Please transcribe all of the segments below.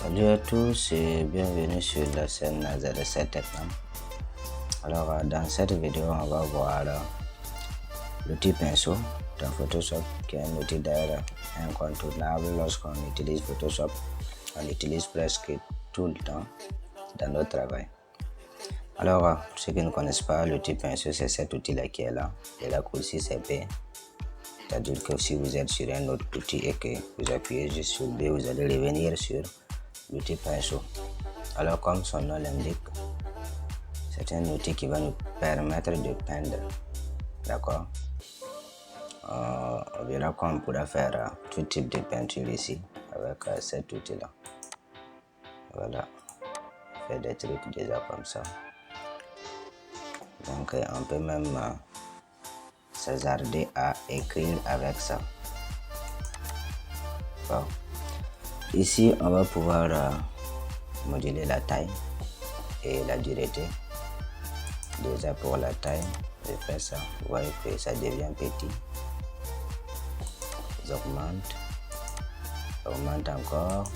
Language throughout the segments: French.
Salut à tous et bienvenue sur la chaîne Z7 Techno. Alors dans cette vidéo on va voir l'outil pinceau dans Photoshop qui est un outil d'ailleurs incontournable. Lorsqu'on utilise Photoshop, on l'utilise presque tout le temps dans notre travail. Alors pour ceux qui ne connaissent pas, l'outil pinceau, c'est cet outil là qui est là et la couleur c'est B. C'est-à-dire que si vous êtes sur un autre outil et que vous appuyez juste sur B, vous allez revenir sur l'outil pinceau. Alors comme son nom l'indique, c'est un outil qui va nous permettre de peindre. D'accord. On verra qu'on pourra faire tout type de peinture ici avec cet outil là. Voilà. On fait des trucs déjà comme ça. Donc on peut même s'hasarder à écrire avec ça. Bon. Ici on va pouvoir moduler la taille et la dureté. Déjà pour la taille, je fais ça. Vous voyez que ça devient petit. J'augmente, augmente encore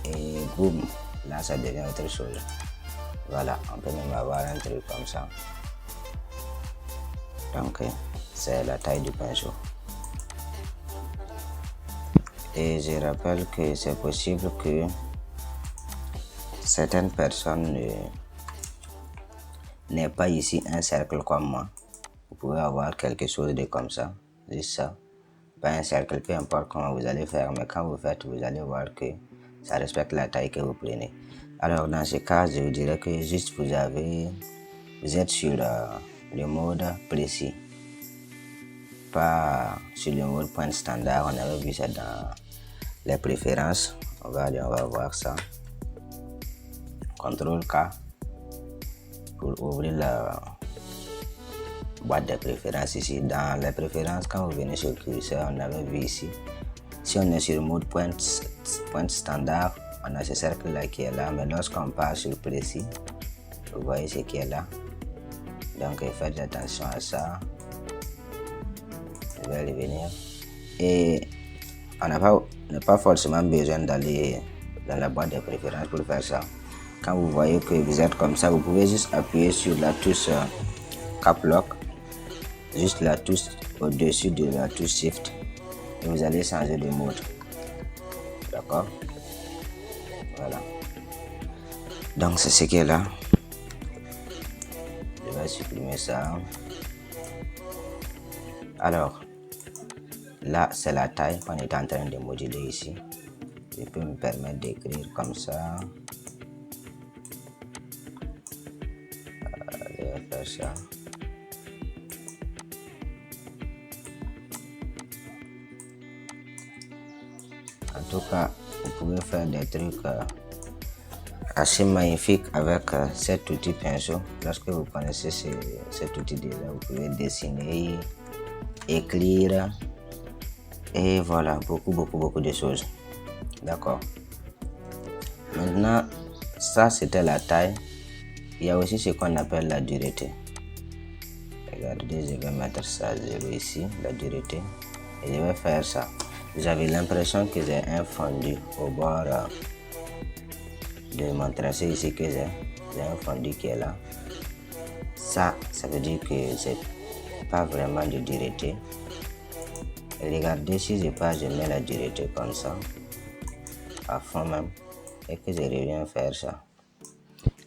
et boum, là ça devient autre chose. Voilà, on peut même avoir un truc comme ça. Donc c'est la taille du pinceau. Et je rappelle que c'est possible que certaines personnes n'aient pas ici un cercle comme moi. Vous pouvez avoir quelque chose de comme ça, juste ça. Pas un cercle, peu importe comment vous allez faire, mais quand vous faites, vous allez voir que ça respecte la taille que vous prenez. Alors dans ce cas, je vous dirais que juste vous êtes sur le mode précis, pas sur le mode point standard. On avait vu ça dans les préférences. On va voir ça. CTRL K pour ouvrir la boîte de préférences ici. Dans les préférences, quand vous venez sur le curseur, on avait vu ici. Si on est sur le mode point standard, on a ce cercle là qui est là, mais lorsqu'on passe sur précis, vous voyez ce qui est là. Donc faites attention à ça. Je vais revenir. Et on n'a pas forcément besoin d'aller dans la boîte de préférences pour faire ça. Quand vous voyez que vous êtes comme ça, vous pouvez juste appuyer sur la touche Cap Lock, juste la touche au-dessus de la touche Shift, et vous allez changer de mode. D'accord. Voilà. Donc c'est ce qui est là. Je vais supprimer ça. Alors là c'est la taille qu'on est en train de moduler ici. Je peux me permettre d'écrire comme ça. Je vais faire ça. En tout cas, vous pouvez faire des trucs assez magnifiques avec cet outil pinceau. Lorsque vous connaissez cet outil déjà, vous pouvez dessiner, écrire et voilà, beaucoup de choses. D'accord. Maintenant, ça c'était la taille. Il y a aussi ce qu'on appelle la dureté. Regardez, je vais mettre ça 0 ici, la dureté, et je vais faire ça. Vous avez l'impression que j'ai un fondu au bord de mon tracé ici, que j'ai un fondu qui est là. Ça veut dire que c'est pas vraiment de dureté. Et regardez, si je mets la dureté comme ça, à fond même, et que je reviens faire ça.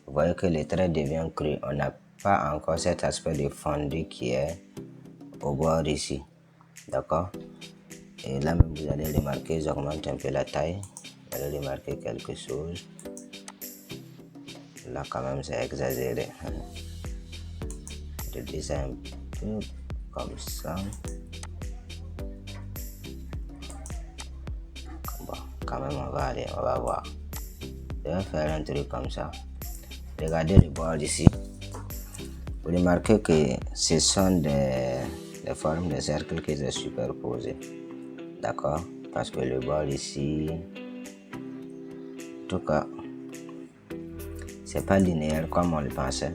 Vous voyez que le trait devient cru. On n'a pas encore cet aspect de fondu qui est au bord ici. D'accord. Et là même vous allez remarquer, j'augmente un peu la taille. Vous allez remarquer quelque chose. Là quand même c'est exagéré. Je dis ça un peu comme ça. Bon, quand même on va voir. Je vais faire un truc comme ça. Regardez le bord ici. Vous remarquez que ce sont des formes de cercles qui sont superposées. D'accord. Parce que le bord ici, en tout cas, c'est pas linéaire comme on le pensait.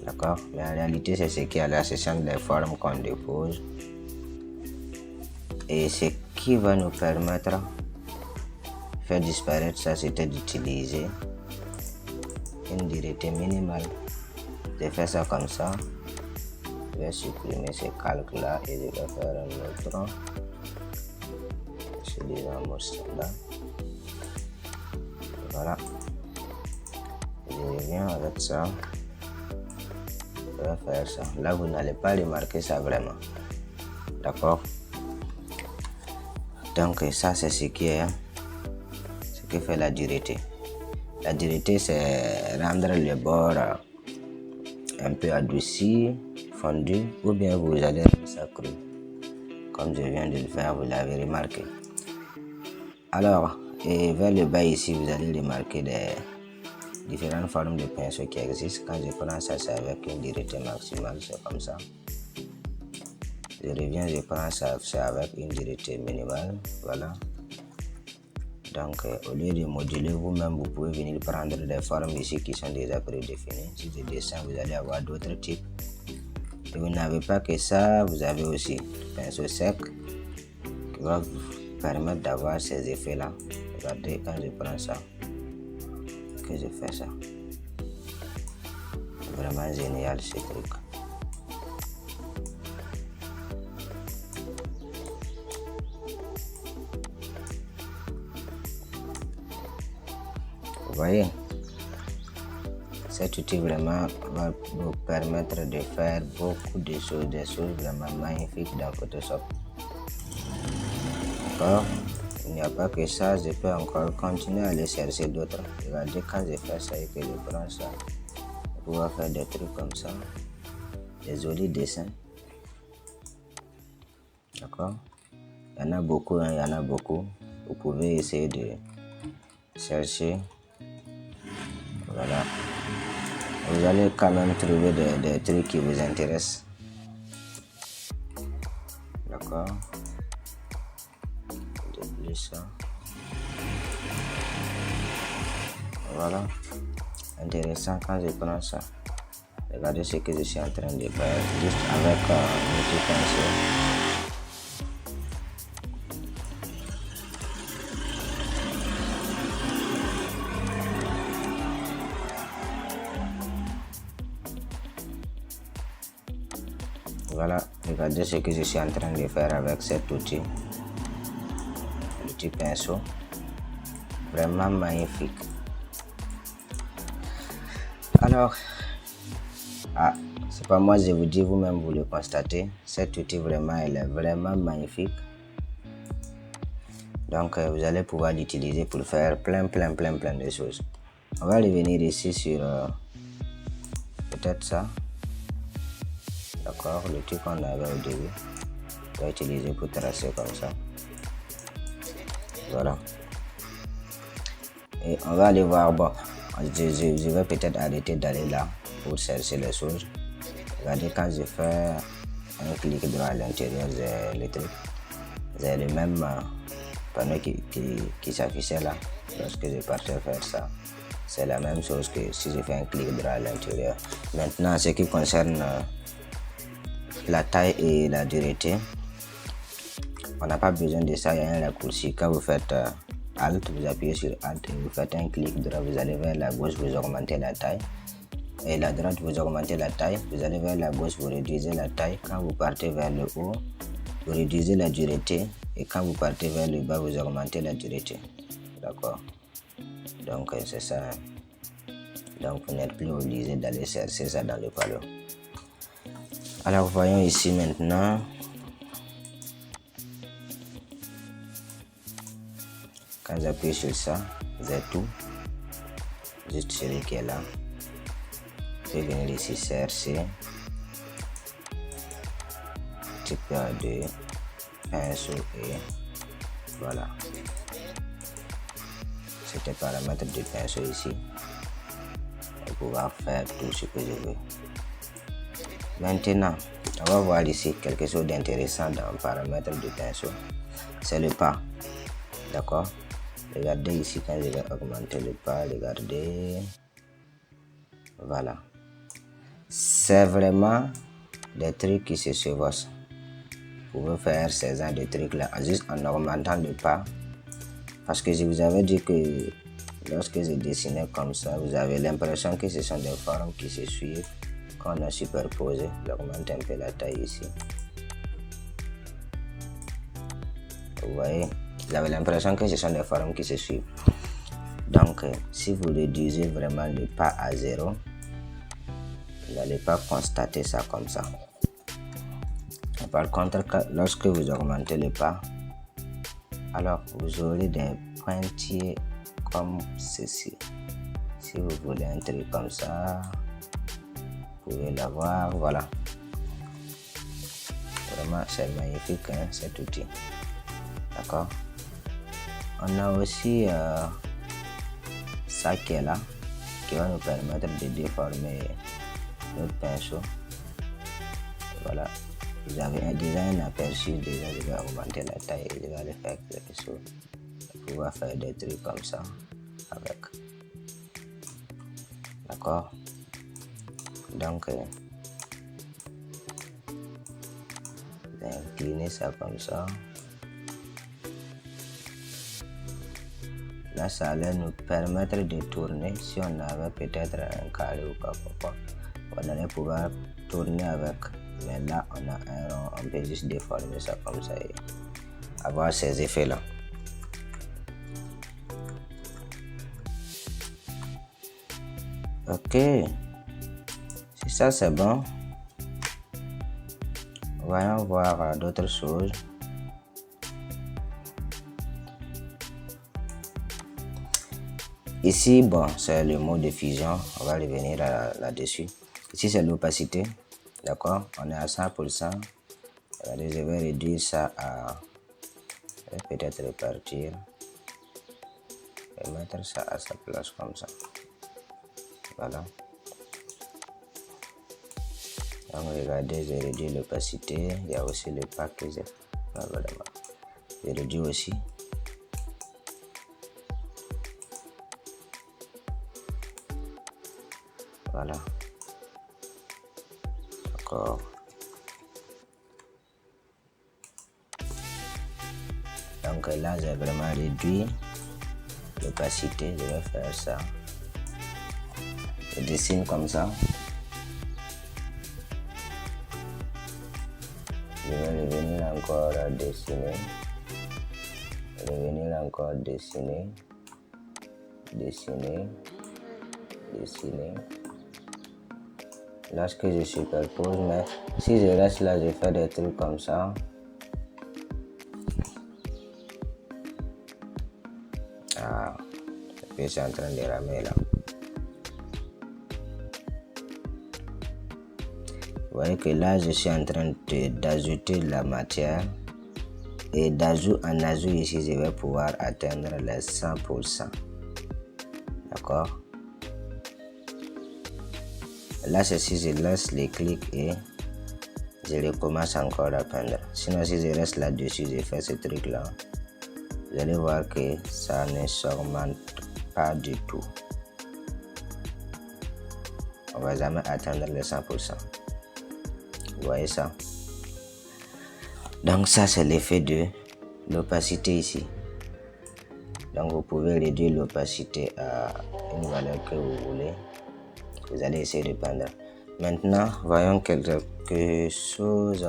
D'accord. Mais en réalité, c'est ce qui est là. Ce sont des formes qu'on dépose. Et ce qui va nous permettre de faire disparaître ça, c'était d'utiliser une dureté minimale. Je vais faire ça comme ça. Je vais supprimer ces calques là et je vais faire un autre. C'est déjà un mode standard. Voilà. Je reviens avec ça. Je vais faire ça. Là, vous n'allez pas remarquer ça vraiment. D'accord? Donc, ça, c'est ce qui fait la dureté. La dureté, c'est rendre le bord un peu adouci, fondu, ou bien vous allez rendre ça cru. Comme je viens de le faire, vous l'avez remarqué. Alors, et vers le bas ici, vous allez remarquer des différentes formes de pinceaux qui existent. Quand je prends ça, c'est avec une dureté maximale, c'est comme ça. Je reviens, je prends ça, c'est avec une dureté minimale, voilà. Donc, au lieu de moduler vous-même, vous pouvez venir prendre des formes ici qui sont déjà prédéfinies. Si je descends, vous allez avoir d'autres types. Et vous n'avez pas que ça, vous avez aussi le pinceau sec qui va vous permettre d'avoir ces effets-là. Regardez quand je prends ça, que je fais ça. C'est vraiment génial ce truc. Vous voyez, cet outil vraiment va vous permettre de faire beaucoup de choses, des choses vraiment magnifiques dans Photoshop. D'accord? Il n'y a pas que ça, je peux encore continuer à aller chercher d'autres. Regardez quand je fais ça et que je prends ça, je peux faire des trucs comme ça, des jolis dessins. D'accord? Il y en a beaucoup, hein, il y en a beaucoup. Vous pouvez essayer de chercher. Voilà. Vous allez quand même trouver des trucs qui vous intéressent. D'accord? J'oublie ça. Voilà. Intéressant quand je prends ça. Regardez ce que je suis en train de faire. Juste avec un petit pinceau. Voilà, regardez ce que je suis en train de faire avec cet outil. Le petit pinceau. Vraiment magnifique. Alors, c'est pas moi, je vous dis, vous-même vous le constatez. Cet outil vraiment, il est vraiment magnifique. Donc, vous allez pouvoir l'utiliser pour faire plein de choses. On va revenir ici sur peut-être ça. D'accord, le truc qu'on avait au début. On va utiliser pour tracer comme ça. Voilà. Et on va aller voir, bon, je vais peut-être arrêter d'aller là pour chercher les choses. Regardez, quand je fais un clic droit à l'intérieur, j'ai le truc. J'ai le même panneau qui s'affichait là lorsque je partais faire ça. C'est la même chose que si je fais un clic droit à l'intérieur. Maintenant, ce qui concerne la taille et la dureté, on n'a pas besoin de ça, il y a un raccourci. Quand vous faites Alt, vous appuyez sur Alt et vous faites un clic droit, vous allez vers la gauche, vous augmentez la taille. Et la droite, vous augmentez la taille. Vous allez vers la gauche, vous réduisez la taille. Quand vous partez vers le haut, vous réduisez la dureté. Et quand vous partez vers le bas, vous augmentez la dureté. D'accord? Donc, c'est ça. Donc, vous n'êtes plus obligé d'aller chercher ça dans le panneau. Alors, voyons ici maintenant. Quand j'appuie sur ça, j'ai tout. Juste celui qui est là. Je vais venir ici chercher. Type de pinceau et voilà. C'est un paramètre de pinceau ici. Pour pouvoir faire tout ce que je veux. Maintenant, on va voir ici quelque chose d'intéressant dans le paramètre de pinceau. C'est le pas. D'accord? Regardez ici quand je vais augmenter le pas. Regardez. Voilà. C'est vraiment des trucs qui se chevauchent. pouvez faire ces genres de trucs là juste en augmentant le pas, parce que je vous avais dit que lorsque je dessinais comme ça, vous avez l'impression que ce sont des formes qui se suivent. Quand on a superposé, j'augmente un peu la taille ici. Vous voyez, vous avez l'impression que ce sont des formes qui se suivent. Donc, si vous réduisez vraiment le pas à 0, vous n'allez pas constater ça comme ça. Par contre, lorsque vous augmentez le pas, alors vous aurez des pointillés comme ceci. Si vous voulez un truc comme ça, vous pouvez l'avoir. Voilà. Vraiment, c'est magnifique, hein, cet outil. D'accord. On a aussi ça qui est là, qui va nous permettre de déformer notre pinceau. Voilà. Vous avez déjà un aperçu, déjà je vais augmenter la taille et je vais aller faire quelque chose pour pouvoir faire des trucs comme ça avec. D'accord. Donc incliner ça comme ça. Là, ça allait nous permettre de tourner. Si on avait peut-être un carré ou quoi, on allait pouvoir tourner avec. Mais là, on a un rond, on peut juste déformer ça comme ça et avoir ces effets-là. Ok, si ça c'est bon, voyons voir d'autres choses. Ici, bon, c'est le mode de fusion, on va revenir là-dessus. Ici, c'est l'opacité, d'accord, on est à 100%. Allez, je vais réduire ça à, peut-être répartir et mettre ça à sa place comme ça. Voilà. Donc regardez, j'ai réduit l'opacité. Il y a aussi le pack que j'ai. Voilà. J'ai réduit aussi. Voilà. D'accord. Donc là, j'ai vraiment réduit l'opacité. Je vais faire ça. Je dessine comme ça. Je vais revenir encore à dessiner. Revenir encore dessiner. Dessiner. Dessiner. Lorsque je superpose, mais si je reste là, je fais des trucs comme ça. Ah, je suis en train de ramer là. Vous voyez que là, je suis en train d'ajouter de la matière. Et d'ajout en ajout ici, je vais pouvoir atteindre les 100%. D'accord? Là, c'est si je laisse les clics et je recommence encore à peindre. Sinon, si je reste là-dessus, je fais ce truc-là. Vous allez voir que ça ne s'augmente pas du tout. On ne va jamais atteindre les 100%. Vous voyez ça? Donc ça, c'est l'effet de l'opacité ici. Donc vous pouvez réduire l'opacité à une valeur que vous voulez. Vous allez essayer de peindre. Maintenant, voyons quelque chose.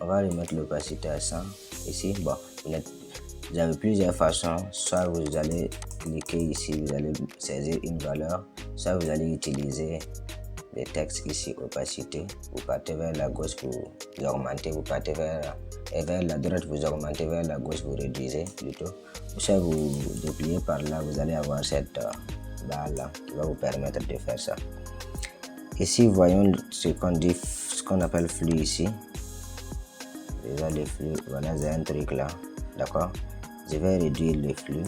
On va remettre l'opacité à 100. Ici, bon, vous avez plusieurs façons. Soit vous allez cliquer ici, vous allez saisir une valeur. Soit vous allez utiliser le texte ici, opacité. Vous partez vers la gauche, vous augmentez. Vous partez vers la droite, vous augmentez. Vers la gauche, vous réduisez plutôt. Soit vous dépliez par là, vous allez avoir cette barre là qui va vous permettre de faire ça. Ici, voyons ce qu'on appelle flux ici. Déjà le flux, voilà, j'ai un truc là, d'accord. Je vais réduire le flux.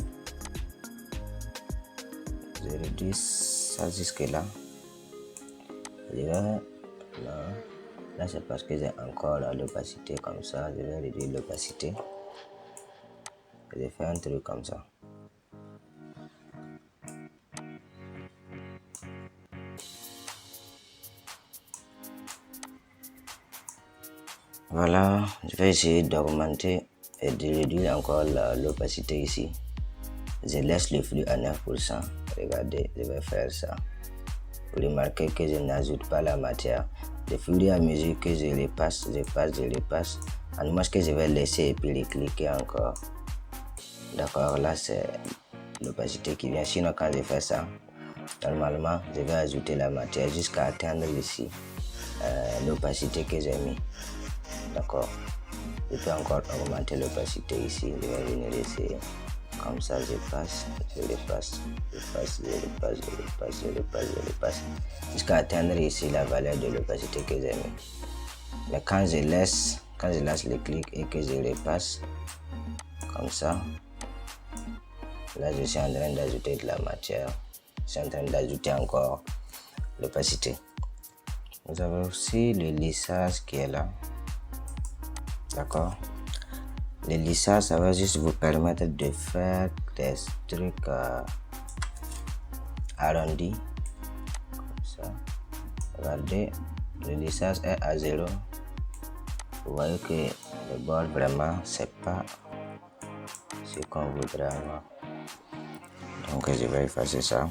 Je réduis ça jusque là. Je vais là c'est parce que j'ai encore l'opacité comme ça. Je vais réduire l'opacité. Je vais faire un truc comme ça. Voilà, je vais essayer d'augmenter et de réduire encore l'opacité ici. Je laisse le flux à 9%. Regardez, je vais faire ça. Vous remarquez que je n'ajoute pas la matière. De fur et à mesure que je repasse, en moins que je vais laisser et puis cliquer encore. D'accord, là c'est l'opacité qui vient. Sinon, quand je fais ça, normalement, je vais ajouter la matière jusqu'à atteindre ici l'opacité que j'ai mis. D'accord, je peux encore augmenter l'opacité ici. Je vais venir ici. Comme ça, je passe, je repasse, jusqu'à atteindre ici la valeur de l'opacité que j'ai mis. Mais quand je laisse le clic et que je repasse, comme ça, là je suis en train d'ajouter de la matière, je suis en train d'ajouter encore l'opacité. Vous avez aussi le lissage qui est là, d'accord. Le lissage, ça va juste vous permettre de faire des trucs arrondis, comme ça. Regardez, le lissage est à 0. Vous voyez que le bord vraiment, c'est pas ce qu'on voudrait avoir. Donc je vais effacer ça.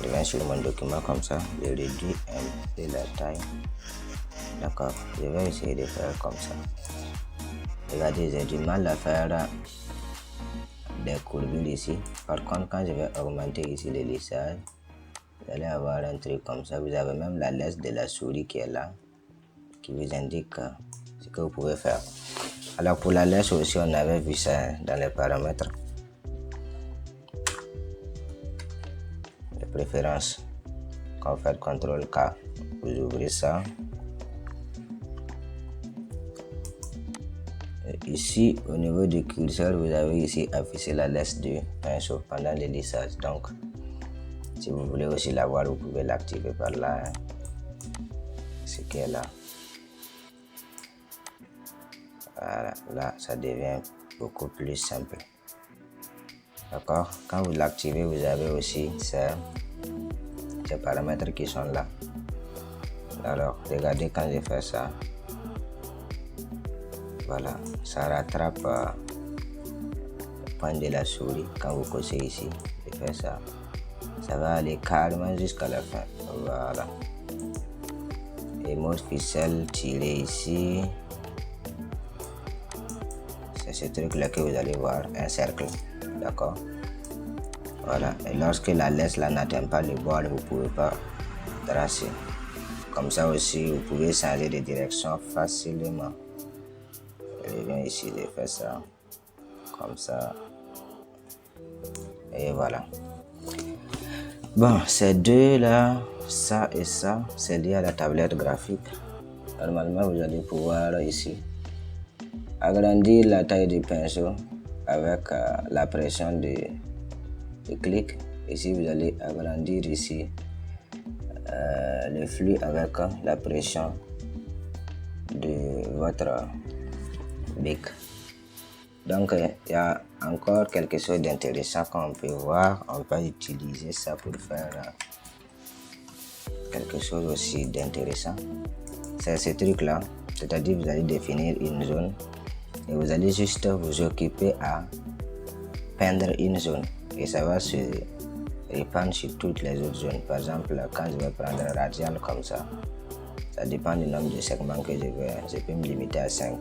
Je vais sur mon document comme ça, je réduis un peu la taille. D'accord, je vais essayer de faire comme ça. Regardez, j'ai du mal à faire des courbures ici. Par contre, quand je vais augmenter ici le lissage, vous allez avoir un truc comme ça. Vous avez même la laisse de la souris qui est là, qui vous indique ce que vous pouvez faire. Alors pour la laisse aussi, on avait vu ça dans les paramètres. Les préférences. Quand vous faites CTRL K, vous ouvrez ça. Et ici, au niveau du curseur, vous avez ici affiché la laisse du pinceau pendant le lissage. Donc, si vous voulez aussi l'avoir, vous pouvez l'activer par là. Ce qui est là. Voilà, là, ça devient beaucoup plus simple. D'accord? Quand vous l'activez, vous avez aussi ces paramètres qui sont là. Alors, regardez quand je fais ça. Voilà, ça rattrape le point de la souris. Quand vous cossez ici, je fais ça. Ça va aller carrément jusqu'à la fin. Voilà. Et mode ficelle tiré ici. C'est ce truc là que vous allez voir, un cercle. D'accord? Voilà. Et lorsque la laisse là n'atteint pas le bord, vous ne pouvez pas tracer. Comme ça aussi, vous pouvez changer de direction facilement. Je viens ici, je fais ça. Comme ça. Et voilà. Bon, ces deux là, ça et ça, c'est lié à la tablette graphique. Normalement, vous allez pouvoir ici agrandir la taille du pinceau avec la pression de clic. Ici, vous allez agrandir ici le flux avec la pression de votre bic. Donc, il y a encore quelque chose d'intéressant qu'on peut voir. On peut utiliser ça pour faire quelque chose aussi d'intéressant. C'est ce truc-là. C'est-à-dire, vous allez définir une zone et vous allez juste vous occuper à peindre une zone. Et ça va se répandre sur toutes les autres zones. Par exemple, quand je vais prendre radial comme ça, ça dépend du nombre de segments que je veux. Je peux me limiter à 5.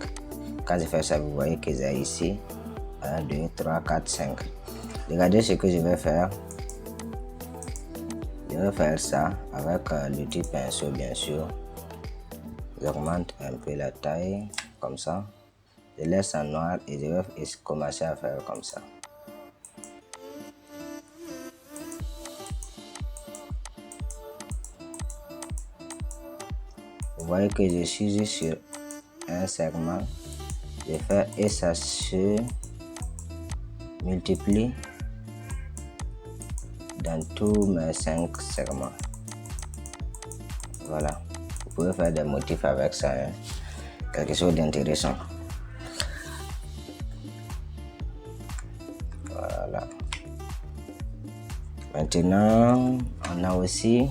Quand je fais ça, vous voyez que j'ai ici 1, 2, 3, 4, 5. Regardez ce que je vais faire. Je vais faire ça avec l'outil pinceau, bien sûr. J'augmente un peu la taille, comme ça. Je laisse en noir et je vais commencer à faire comme ça. Vous voyez que je suis juste sur un segment. Je fais et ça se multiplie dans tous mes 5 segments. Voilà. Vous pouvez faire des motifs avec ça. Hein. Quelque chose d'intéressant. Voilà. Maintenant, on On a aussi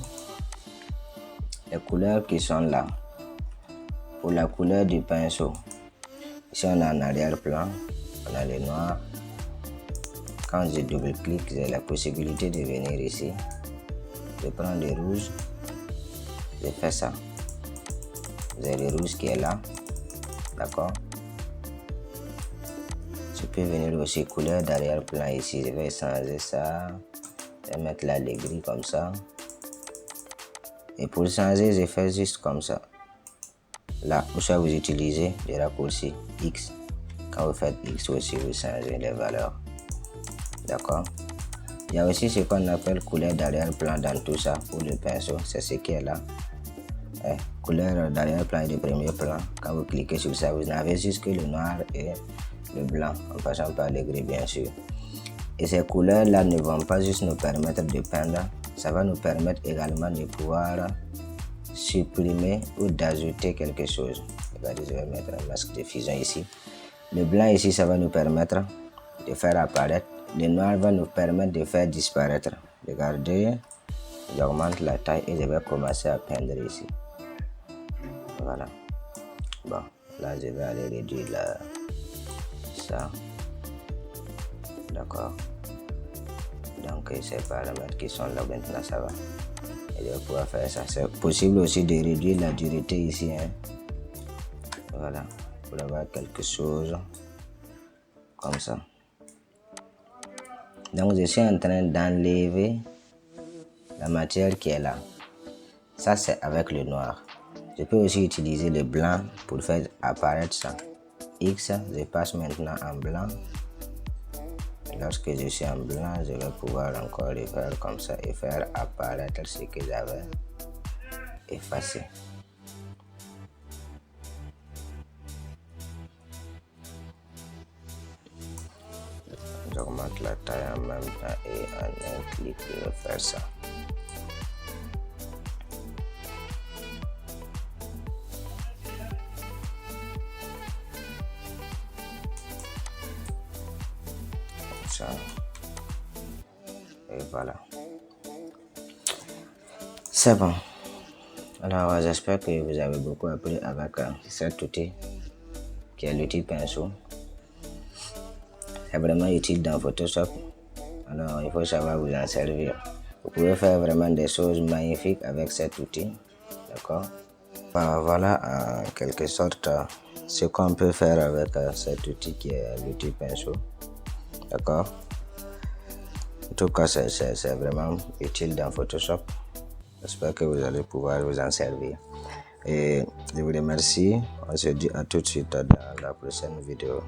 les couleurs qui sont là. Pour la couleur du pinceau, ici on a en arrière-plan, on a le noir. Quand je double-clique, j'ai la possibilité de venir ici. Je prends le rouge, je fais ça. Vous avez le rouge qui est là, d'accord. Je peux venir aussi couleur d'arrière-plan ici. Je vais changer ça, je vais mettre là les gris comme ça. Et pour changer, je fais juste comme ça. Là, où vous utilisez le raccourci X. Quand vous faites X aussi, vous changez les valeurs. D'accord. Il y a aussi ce qu'on appelle couleur d'arrière-plan dans tout ça pour le pinceau. C'est ce qui est là. Couleur d'arrière-plan et de premier plan. Quand vous cliquez sur ça, vous n'avez juste que le noir et le blanc, en passant par le gris bien sûr. Et ces couleurs-là ne vont pas juste nous permettre de peindre. Ça va nous permettre également de pouvoir supprimer ou d'ajouter quelque chose. Regardez, je vais mettre un masque de fusion ici. Le blanc ici, ça va nous permettre de faire apparaître. Le noir va nous permettre de faire disparaître. Regardez, j'augmente la taille et je vais commencer à peindre ici. Voilà. Bon, là je vais aller réduire ça. D'accord. Donc ces paramètres qui sont là maintenant, ça va. Et je vais pouvoir faire ça. C'est possible aussi de réduire la dureté ici. Voilà. Pour avoir quelque chose comme ça. Donc je suis en train d'enlever la matière qui est là. Ça c'est avec le noir. Je peux aussi utiliser le blanc pour faire apparaître ça. X, je passe maintenant en blanc. Lorsque je suis en blanc, je vais pouvoir encore le faire comme ça et faire apparaître ce que j'avais effacé. J'augmente la taille en même temps et en un clic je vais faire ça. Ça. Et voilà. C'est bon. Alors j'espère que vous avez beaucoup appris avec cet outil qui est l'outil pinceau. C'est vraiment utile dans Photoshop. Alors il faut savoir vous en servir. Vous pouvez faire vraiment des choses magnifiques avec cet outil. D'accord. Voilà en quelque sorte ce qu'on peut faire avec cet outil qui est l'outil pinceau. D'accord. En tout cas, c'est vraiment utile dans Photoshop. J'espère que vous allez pouvoir vous en servir. Et je vous remercie. On se dit à tout de suite dans la prochaine vidéo.